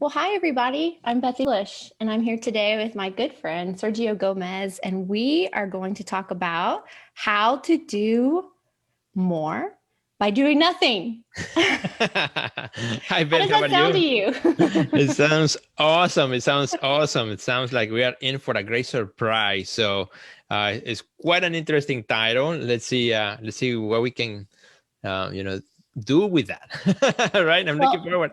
Well, hi, everybody. I'm Beth English, and I'm here today with my good friend, Sergio Gomez, and we are going to talk about how to do more by doing nothing. How Hi, Beth. does How that are sound to you? you? It sounds awesome. It sounds awesome. It sounds like we are in for a great surprise. So, it's quite an interesting title. Let's see. Let's see what we can, you know, do with that. Right? I'm looking Well, forward.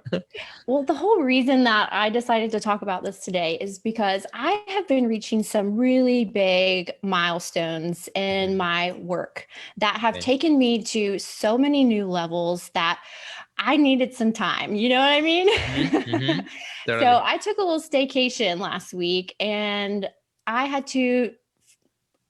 Well, the whole reason that I decided to talk about this today is because I have been reaching some really big milestones in Mhm. my work that have Okay. taken me to so many new levels that I needed some time. You know what I mean? Mm-hmm. So Totally. I took a little staycation last week and I had to,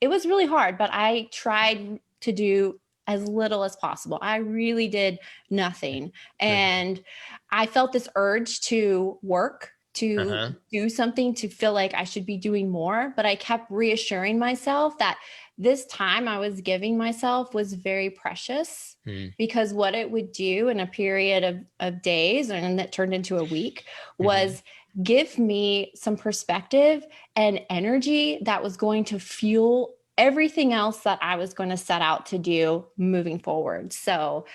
it was really hard, but I tried to do as little as possible. I really did nothing. Okay. And I felt this urge to work, to Uh-huh. do something, to feel like I should be doing more. But I kept reassuring myself that this time I was giving myself was very precious Mm-hmm. because what it would do in a period of days and that turned into a week Mm-hmm. was give me some perspective and energy that was going to fuel everything else that I was going to set out to do moving forward. So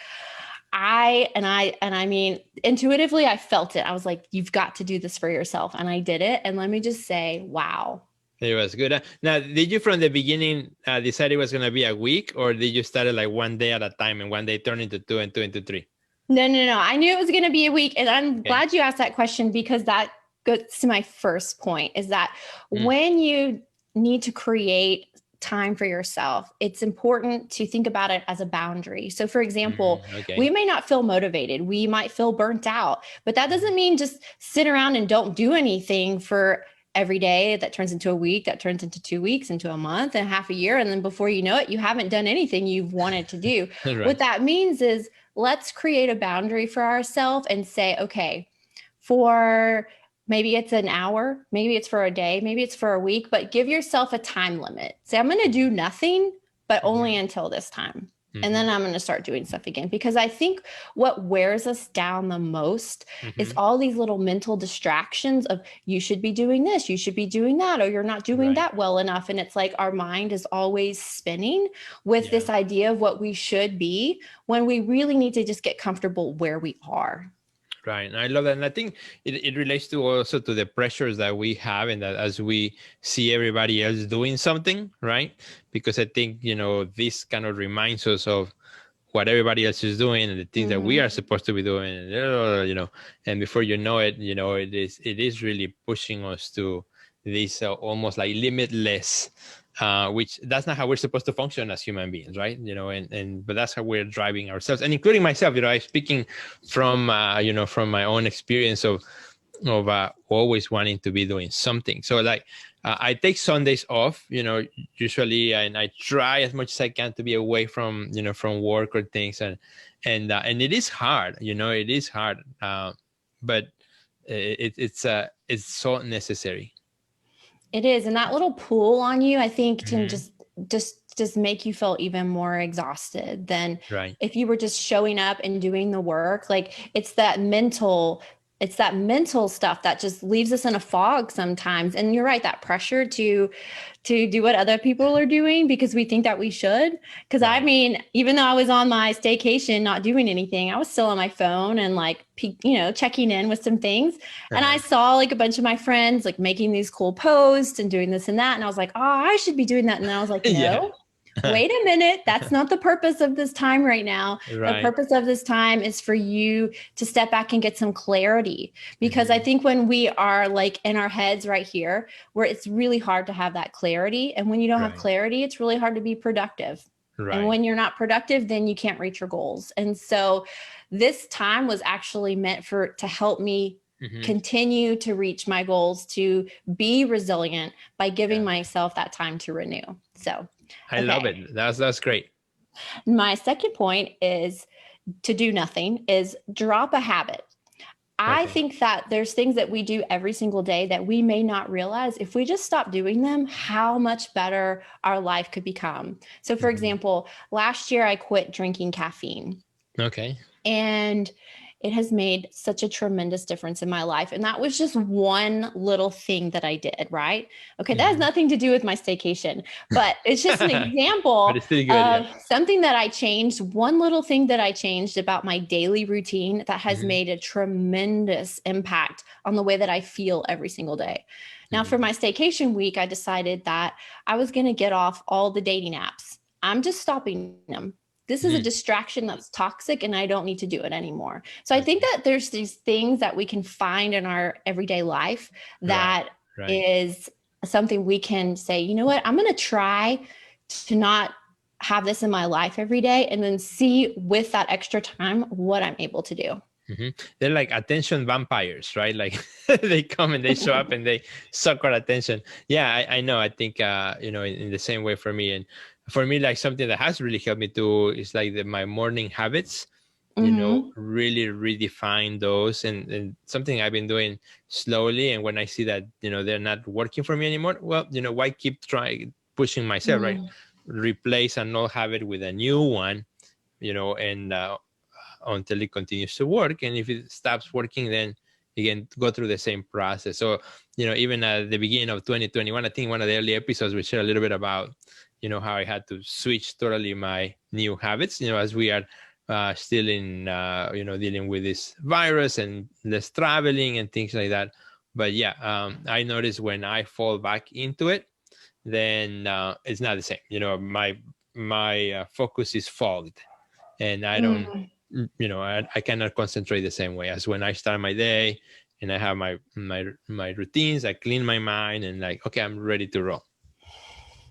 I mean intuitively I felt it. I was like, you've got to do this for yourself. And I did it. And let me just say, wow. It was good. Now, did you from the beginning decide it was going to be a week, or did you start it like one day at a time and one day turn into two and two into three? No, no, no. I knew it was going to be a week. And I'm Okay. glad you asked that question because that goes to my first point is that Mm. when you need to create time for yourself, it's important to think about it as a boundary. So, for example, Mm, we okay. may not feel motivated, we might feel burnt out, but that doesn't mean just sit around and don't do anything for every day that turns into a week, that turns into 2 weeks, into a month and half a year. And then before you know it, you haven't done anything you've wanted to do. What Right. that means is let's create a boundary for ourselves and say, okay, for maybe it's an hour, maybe it's for a day, maybe it's for a week, but give yourself a time limit. Say, I'm going to do nothing, but only Mm-hmm. until this time. And Mm-hmm. then I'm going to start doing stuff again. Because I think what wears us down the most is Mm-hmm. all these little mental distractions of you should be doing this, you should be doing that, or you're not doing Right. that well enough. And it's like our mind is always spinning with Yeah. this idea of what we should be when we really need to just get comfortable where we are. Right. And I love that. And I think it relates to also to the pressures that we have and that as we see everybody else doing something, right? Because I think, this kind of reminds us of what everybody else is doing and the things that we Mm-hmm. are supposed to be doing. And before you know it, it is really pushing us to this almost like limitless, which that's not how we're supposed to function as human beings, right? But that's how we're driving ourselves, and including myself. I'm speaking from from my own experience of always wanting to be doing something. So like I take Sundays off, usually, and I try as much as I can to be away from from work or things, and it is hard, it is hard, but it's so necessary. It is. And that little pull on you, I think, can Hmm. just make you feel even more exhausted than Right. if you were just showing up and doing the work. Like it's that mental stuff that just leaves us in a fog sometimes. And you're right, that pressure to do what other people are doing because we think that we should. Because I Right. mean, even though I was on my staycation, not doing anything, I was still on my phone and like, checking in with some things. And I Uh-huh. saw like a bunch of my friends like making these cool posts and doing this and that. And I was like, oh, I should be doing that. And then I was like, Yeah. no, wait a minute. That's not the purpose of this time right now. The Right. purpose of this time is for you to step back and get some clarity. Because I Hmm. think when we are like in our heads right here, where it's really hard to have that clarity. And when you don't have Right. clarity, it's really hard to be productive. And Right. when you're not productive, then you can't reach your goals. And so this time was actually meant to help me Hmm. continue to reach my goals, to be resilient by giving Yeah. myself that time to renew. So, I love okay. it. That's great. My second point is to do nothing is drop a habit. I Okay. think that there's things that we do every single day that we may not realize if we just stop doing them, how much better our life could become. So, for Hmm. example, last year I quit drinking caffeine. Okay. And it has made such a tremendous difference in my life. And that was just one little thing that I did, right? Okay, that has nothing to do with my staycation, but it's just an But example it's still good, of yeah. something that I changed, one little thing that I changed about my daily routine that has made a tremendous impact on the way that I feel every single day. Now, for my staycation week, I decided that I was going to get off all the dating apps. I'm just stopping them. This is a distraction that's toxic and I don't need to do it anymore. So I think that there's these things that we can find in our everyday life that Right. is something we can say, you know what, I'm going to try to not have this in my life every day, and then see with that extra time what I'm able to do. They're like attention vampires, right? Like they come and they show up and they suck our attention. Yeah, I know. I think, in the same way for me. And for me, like something that has really helped me too is like my morning habits, really redefine those, and something I've been doing slowly. And when I see that, they're not working for me anymore, well, why keep trying, pushing myself, right? Replace an old habit with a new one, and until it continues to work. And if it stops working, then again, go through the same process. So, even at the beginning of 2021, I think one of the early episodes, we shared a little bit about, how I had to switch totally my new habits, as we are still in, dealing with this virus and less traveling and things like that. But yeah, I noticed when I fall back into it, then it's not the same. My focus is fogged, and I don't, I cannot concentrate the same way as when I start my day and I have my routines. I clean my mind and like, okay, I'm ready to roll.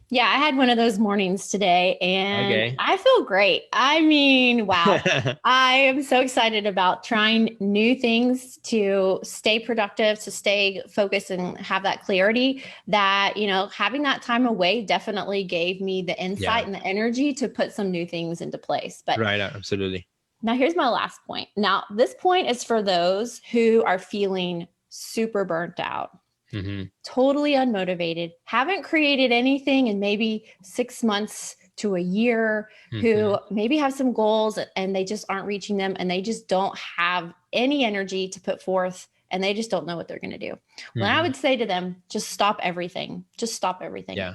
Yeah, I had one of those mornings today and Okay. I feel great. I mean, wow. I am so excited about trying new things to stay productive, to stay focused and have that clarity that, having that time away definitely gave me the insight and the energy to put some new things into place. But right, absolutely. Now here's my last point. Now, this point is for those who are feeling super burnt out. Totally unmotivated, haven't created anything in maybe 6 months to a year, who maybe have some goals and they just aren't reaching them, and they just don't have any energy to put forth, and they just don't know what they're going to do. Well, I would say to them, just stop everything. Just stop everything. Yeah.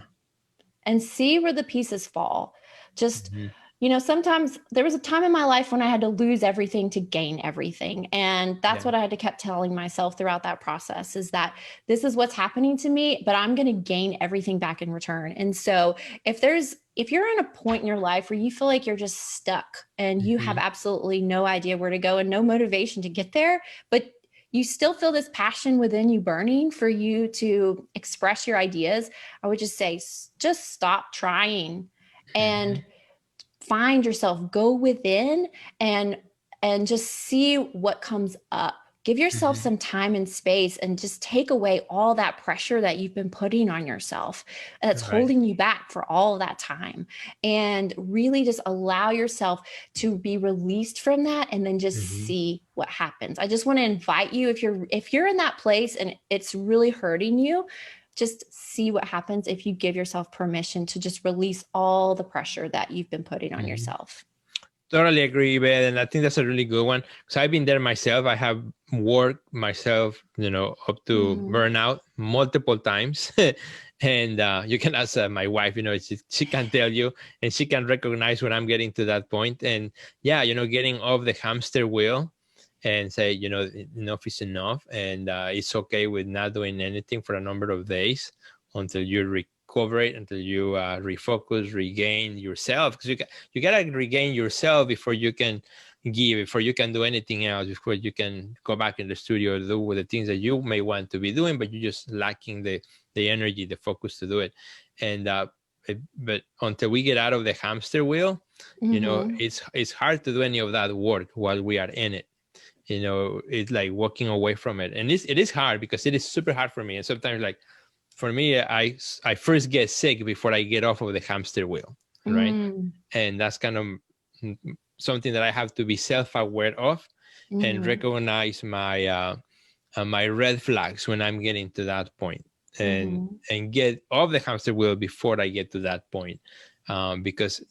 And see where the pieces fall. Just sometimes there was a time in my life when I had to lose everything to gain everything. And that's what I had to keep telling myself throughout that process, is that this is what's happening to me, but I'm going to gain everything back in return. And so if you're in a point in your life where you feel like you're just stuck and you have absolutely no idea where to go and no motivation to get there, but you still feel this passion within you burning for you to express your ideas, I would just say, just stop trying and find yourself, go within and just see what comes up. Give yourself some time and space and just take away all that pressure that you've been putting on yourself that's holding you back for all of that time, and really just allow yourself to be released from that, and then just see what happens. I just want to invite you, if you're in that place and it's really hurting you, just see what happens if you give yourself permission to just release all the pressure that you've been putting on yourself. Totally agree, Ben. And I think that's a really good one, because I've been there myself. I have worked myself, up to burnout multiple times. And you can ask my wife, she can tell you, and she can recognize when I'm getting to that point. And yeah, getting off the hamster wheel and say, enough is enough. And it's okay with not doing anything for a number of days until you recover it, until you refocus, regain yourself. Because you gotta regain yourself before you can give, before you can do anything else, before you can go back in the studio to do the things that you may want to be doing, but you're just lacking the energy, the focus to do it. And but until we get out of the hamster wheel, it's hard to do any of that work while we are in it. It's like walking away from it, and it is hard, because it is super hard for me. And sometimes, like for me, I first get sick before I get off of the hamster wheel, right? And that's kind of something that I have to be self-aware of and recognize my my red flags when I'm getting to that point, and get off the hamster wheel before I get to that point, because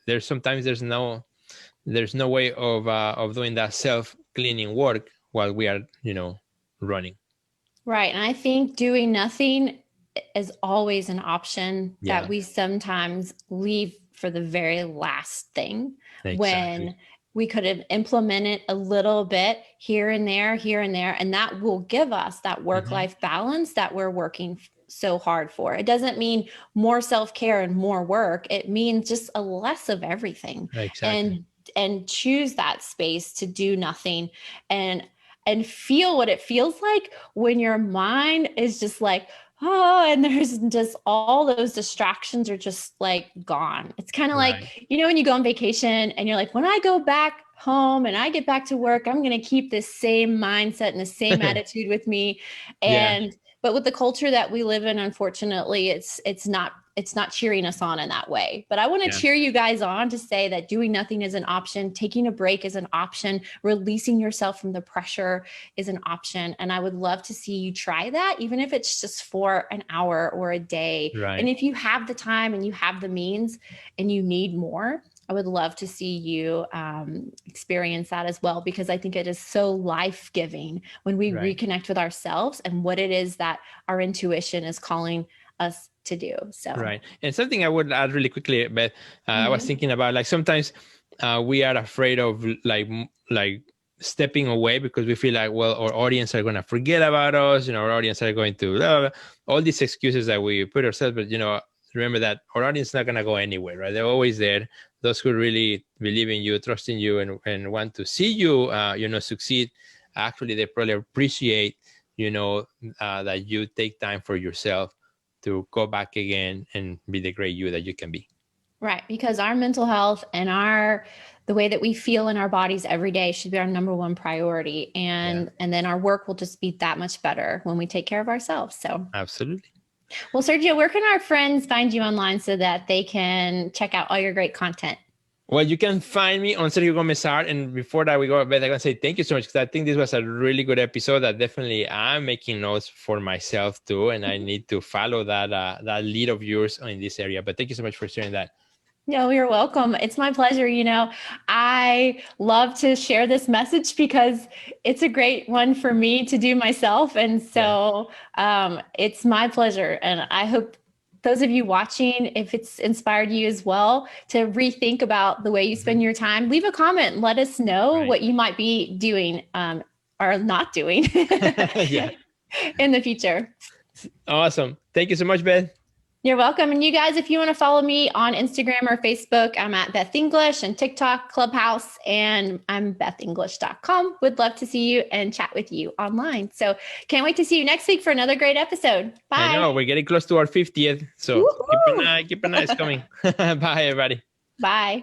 there's no way of doing that cleaning work while we are, running. Right. And I think doing nothing is always an option that Yeah. we sometimes leave for the very last thing, Exactly. when we could have implemented a little bit here and there, and that will give us that work-life balance that we're working so hard for. It doesn't mean more self-care and more work. It means just a less of everything. Exactly. And choose that space to do nothing and feel what it feels like when your mind is just like, oh, and there's just all those distractions are just like gone. It's kind of like, when you go on vacation and you're like, when I go back home and I get back to work, I'm going to keep this same mindset and the same attitude with me. And, but with the culture that we live in, unfortunately, it's not cheering us on in that way. But I want to cheer you guys on to say that doing nothing is an option. Taking a break is an option. Releasing yourself from the pressure is an option. And I would love to see you try that, even if it's just for an hour or a day. Right. And if you have the time and you have the means and you need more, I would love to see you experience that as well, because I think it is so life-giving when we reconnect with ourselves and what it is that our intuition is calling us to do. So right. And something I would add really quickly, Beth, I was thinking about, like, sometimes we are afraid of like stepping away because we feel like, well, our audience are going to forget about us, our audience are going to blah, blah, blah. All these excuses that we put ourselves. But remember that our audience is not going to go anywhere, right? They're always there. Those who really believe in you, trust in you, and want to see you succeed, actually they probably appreciate that you take time for yourself to go back again and be the great you that you can be. Right. Because our mental health and the way that we feel in our bodies every day should be our number one priority. And then our work will just be that much better when we take care of ourselves. So absolutely. Well, Sergio, where can our friends find you online so that they can check out all your great content? Well, you can find me on Sergio Gomez Art. And before that we go, Beth, I can say thank you so much, because I think this was a really good episode that definitely I'm making notes for myself too. And I need to follow that lead of yours in this area. But thank you so much for sharing that. No, you're welcome. It's my pleasure. I love to share this message because it's a great one for me to do myself. And so it's my pleasure. And I hope those of you watching, if it's inspired you as well, to rethink about the way you spend your time, leave a comment and let us know what you might be doing or not doing in the future. Awesome. Thank you so much, Beth. You're welcome. And you guys, if you want to follow me on Instagram or Facebook, I'm at Beth English, and TikTok, Clubhouse, and I'm bethenglish.com. Would love to see you and chat with you online. So can't wait to see you next week for another great episode. Bye. I know we're getting close to our 50th. So keep an eye. It's coming. Bye, everybody. Bye.